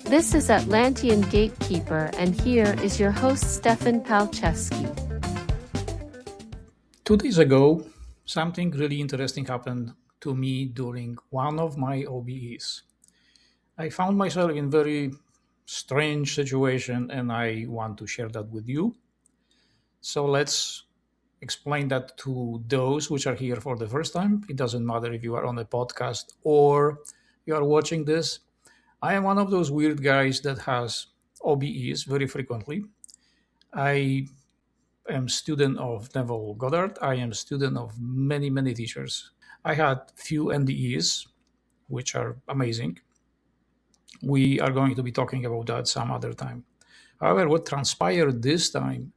This is Atlantean Gatekeeper, and here is your host, Stefan Palczewski. 2 days ago, something really interesting happened to me during one of my OBEs. I found myself in very strange situation and I want to share that with you. So let's explain that to those which are here for the first time. It doesn't matter if you are on a podcast or you are watching this. I am one of those weird guys that has OBEs very frequently. I am student of Neville Goddard. I am student of many teachers. I had few NDEs, which are amazing. We are going to be talking about that some other time. However, what transpired this time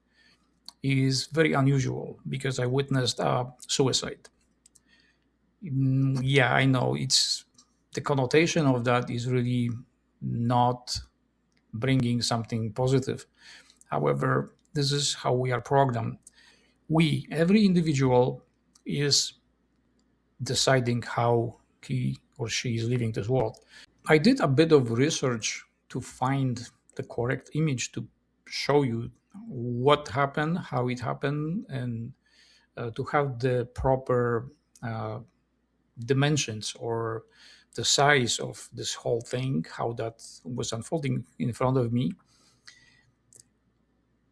is very unusual because I witnessed a suicide. Yeah, I know it's the connotation of that is really not bringing something positive. However, this is how we are programmed. Every individual is deciding how he or she is living this world. I did a bit of research to find the correct image to show you what happened, how it happened, and to have the proper uh, dimensions or the size of this whole thing, how that was unfolding in front of me.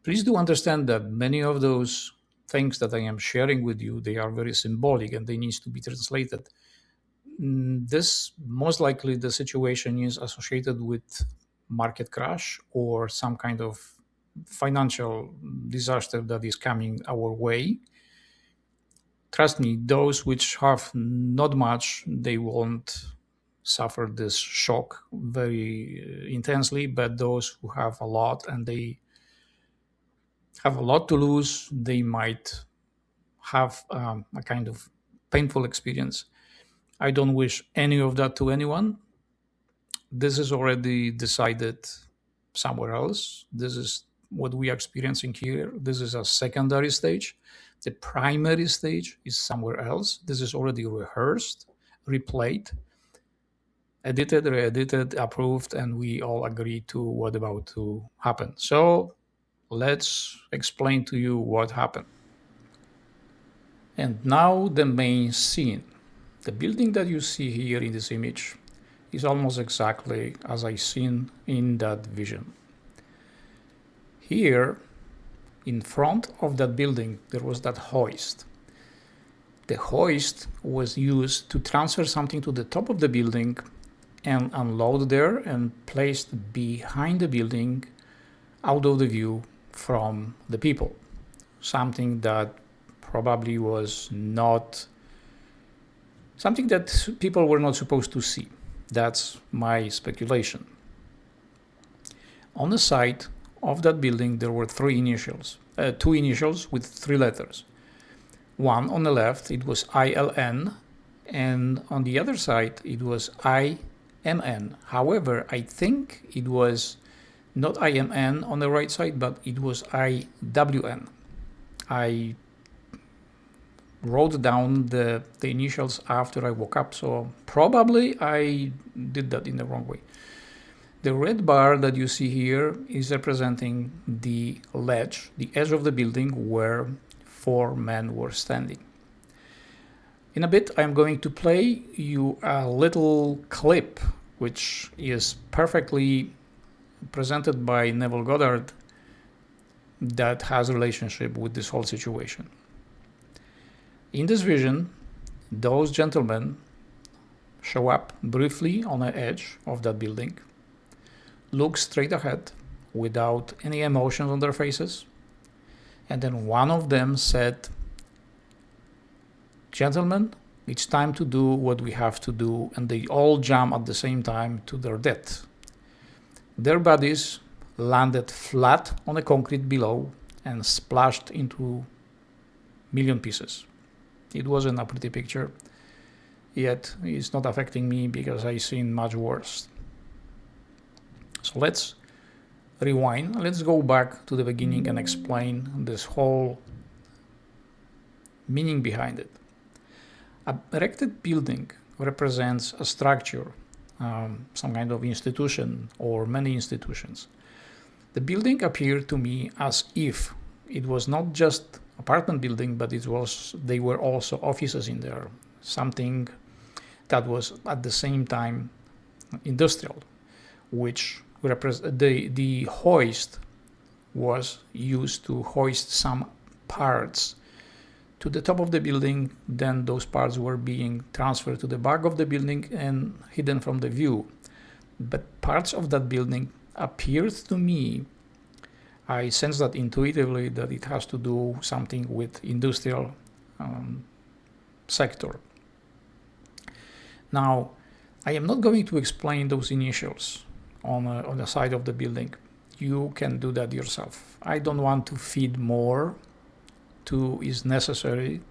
Please do understand that many of those things that I am sharing with you, they are very symbolic and they need to be translated. This most likely the situation is associated with market crash or some kind of financial disaster that is coming our way. Trust me, those which have not much, they won't suffer this shock very intensely, but those who have a lot and they have a lot to lose, they might have a kind of painful experience. I don't wish any of that to anyone. This is already decided somewhere else. This is what we are experiencing here. This is a secondary stage. The primary stage is somewhere else. This is already rehearsed, replayed, edited, re-edited, approved, and we all agree to what about to happen. So let's explain to you what happened. And now the main scene. The building that you see here in this image is almost exactly as I seen in that vision. Here, in front of that building, there was that hoist. The hoist was used to transfer something to the top of the building and unload there and placed behind the building out of the view from the people. Something that probably was not something that people were not supposed to see. That's my speculation. On the side of that building, there were two initials with 3 letters. One on the left, it was ILN, and on the other side, it was IMN. However, I think it was not IMN on the right side, but it was IWN. I wrote down the initials after I woke up, so probably I did that in the wrong way. The red bar that you see here is representing the ledge, the edge of the building where 4 men were standing. In a bit, I'm going to play you a little clip which is perfectly presented by Neville Goddard that has a relationship with this whole situation. In this vision, those gentlemen show up briefly on the edge of that building, look straight ahead without any emotions on their faces, and then one of them said, "Gentlemen, it's time to do what we have to do," and they all jump at the same time to their death. Their bodies landed flat on the concrete below and splashed into million pieces. It wasn't a pretty picture, yet it's not affecting me because I've seen much worse. So let's rewind. Let's go back to the beginning and explain this whole meaning behind it. A erected building represents a structure some kind of institution or many institutions. The building appeared to me as if it was not just apartment building, but they were also offices in there, something that was at the same time industrial, which the hoist was used to hoist some parts to the top of the building. Then those parts were being transferred to the back of the building and hidden from the view. But parts of that building appeared to me, I sense that intuitively, that it has to do something with industrial sector. Now, I am not going to explain those initials on the side of the building. You can do that yourself. I don't want to feed more to is necessary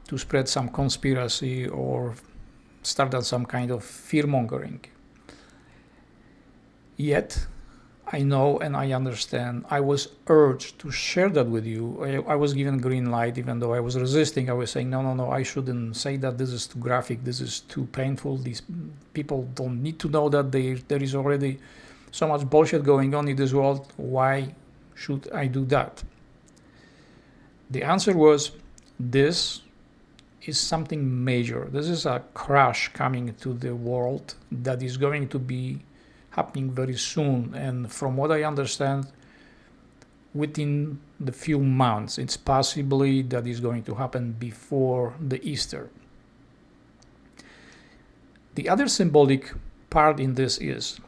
to spread some conspiracy or start some kind of fear-mongering. Yet, I know and I understand. I was urged to share that with you. I was given green light, even though I was resisting. I was saying, no, I shouldn't say that. This is too graphic. This is too painful. These people don't need to know that there is already so much bullshit going on in this world. Why should I do that? The answer was, this is something major. This is a crash coming to the world that is going to be happening very soon. And from what I understand, within the few months, it's possibly that is going to happen before the Easter. The other symbolic part in this is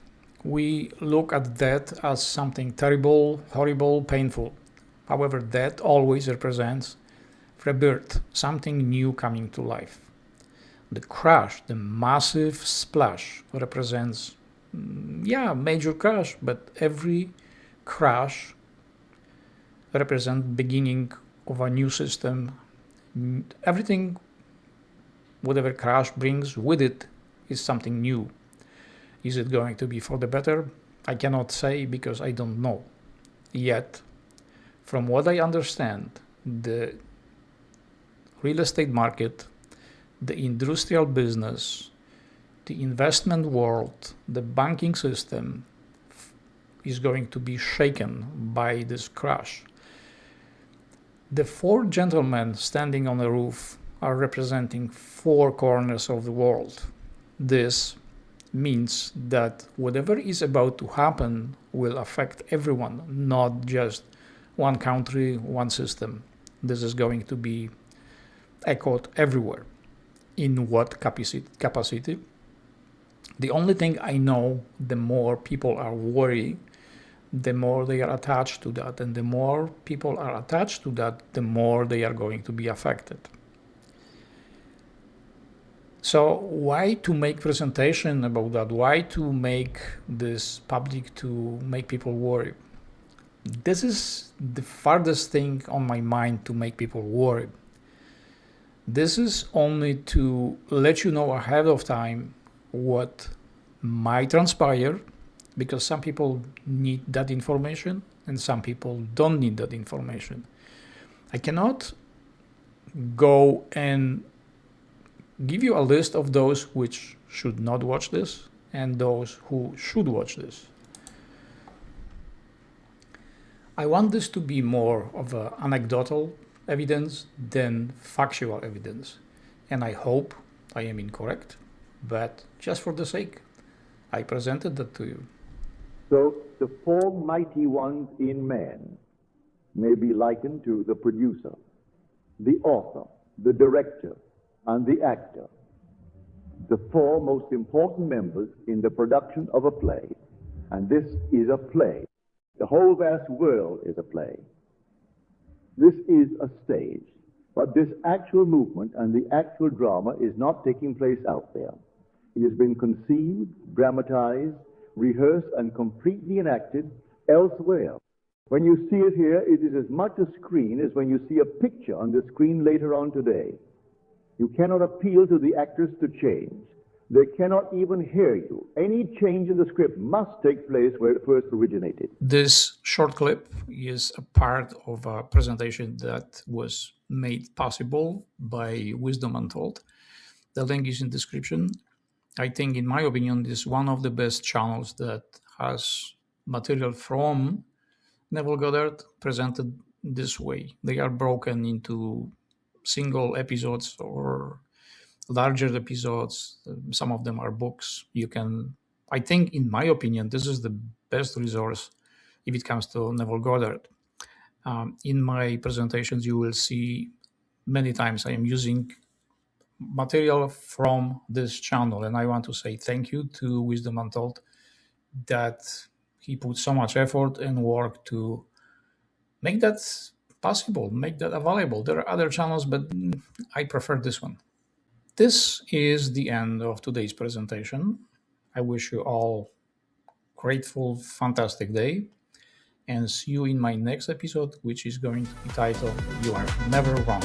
we look at death as something terrible, horrible, painful. However, death always represents rebirth, something new coming to life. The crash, the massive splash, represents major crash, but every crash represents beginning of a new system. Everything, whatever crash brings with it, is something new. Is it going to be for the better? I cannot say because I don't know. Yet, from what I understand, the real estate market, the industrial business, the investment world, the banking system is going to be shaken by this crash. The four gentlemen standing on the roof are representing four corners of the world. This means that whatever is about to happen will affect everyone, not just one country, one system. This is going to be echoed everywhere. In what capacity? The only thing I know, the more people are worried, the more they are attached to that. And the more people are attached to that, the more they are going to be affected. So why to make presentation about that? Why to make this public to make people worry? This is the farthest thing on my mind to make people worry. This is only to let you know ahead of time what might transpire, because some people need that information and some people don't need that information. I cannot go and give you a list of those which should not watch this and those who should watch this. I want this to be more of an anecdotal evidence than factual evidence. And I hope I am incorrect, but just for the sake, I presented that to you. So the four mighty ones in man may be likened to the producer, the author, the director, and the actor, the four most important members in the production of a play. And this is a play. The whole vast world is a play. This is a stage. But this actual movement and the actual drama is not taking place out there. It has been conceived, dramatized, rehearsed, and completely enacted elsewhere. When you see it here, it is as much a screen as when you see a picture on the screen later on today. You cannot appeal to the actors to change. They cannot even hear you. Any change in the script must take place where it first originated. This short clip is a part of a presentation that was made possible by Wisdom Untold. The link is in the description. I think, in my opinion, is one of the best channels that has material from Neville Goddard presented this way. They are broken into single episodes or larger episodes. Some of them are books. You can, I think, in my opinion, this is the best resource if it comes to Neville Goddard. In my presentations, you will see many times I am using material from this channel, and I want to say thank you to Wisdom Untold that he put so much effort and work to make that possible, make that available. There are other channels, but I prefer this one. This is the end of today's presentation. I wish you all grateful, fantastic day, and see you in my next episode, which is going to be titled "You Are Never Wrong."